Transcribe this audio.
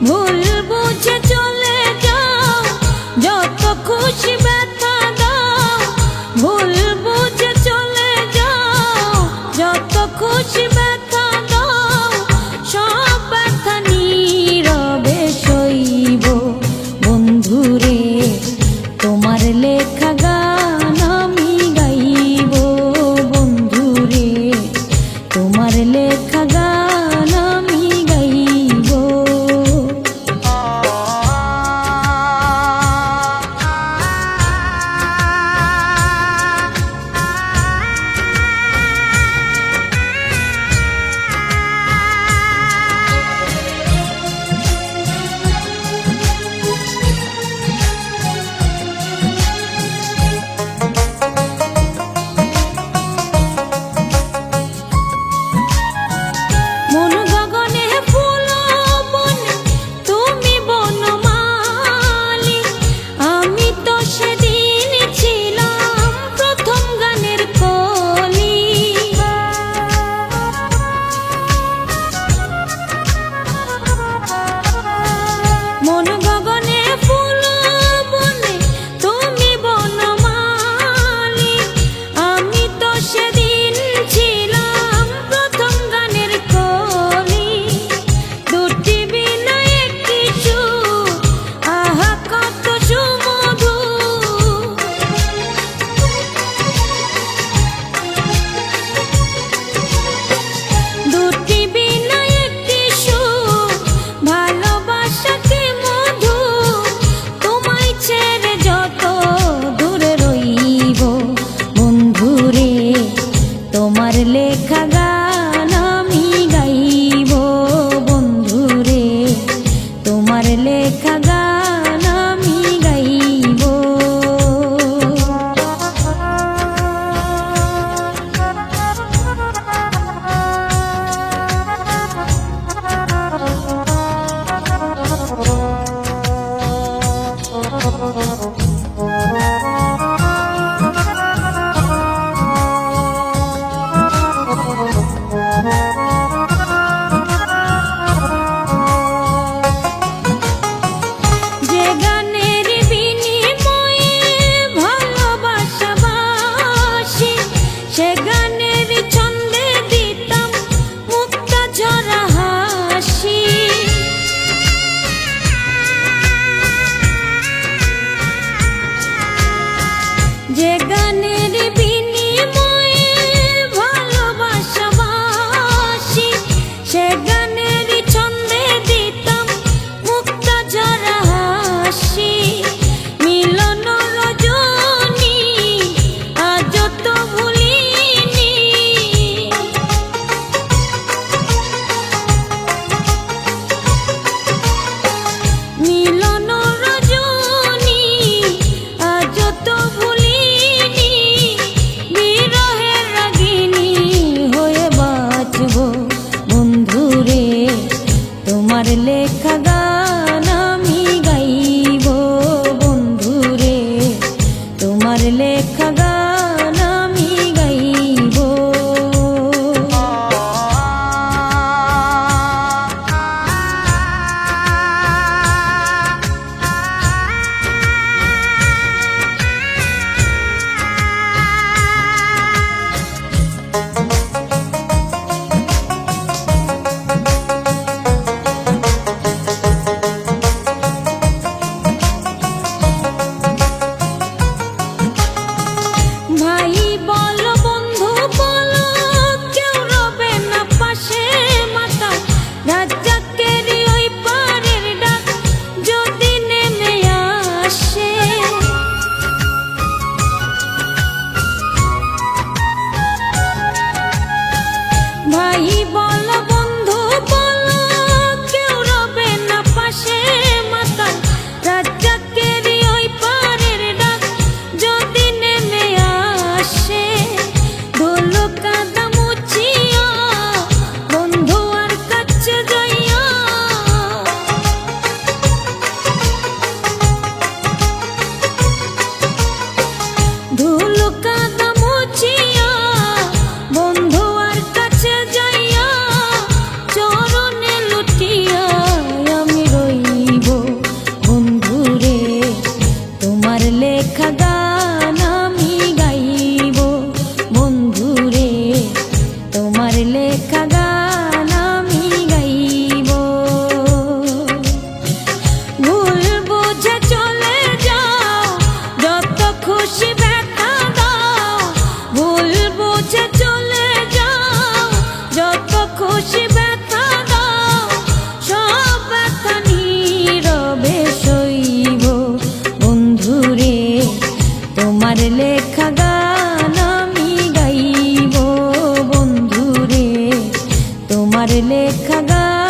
ভুল বুঝে চলে যাও, যত খুশি ব্যথা দাও। ভুল বুঝে চলে যাও, যত খুশি ব্যথা দাও। সব ব্যথা নীরবে সইব বন্ধুরে, তোমার লেখা গান আমি গাইব বন্ধুরে, তোমার লেখা গান আমি গাইব। তোমার লেখা গান আমি গাইব বন্ধুরে, তোমার লেখা গান আমি গাইব। যে গানের বিনিময়ে ভালোবাসাবাসি, সে গানের ছন্দে দিতাম মুক্তা ঝরা হাসি। মিলন রজনী আজ তো ভুলিনি, মিলন রজনী আজ তো ভুলিনি। বিরহের রাগিনী হয়ে বাঁচব বন্ধুরে, তোমার লেখা গান আমি গাইব বন্ধুরে, তোমার লেখা গান আমি গাইব। লেখা গান।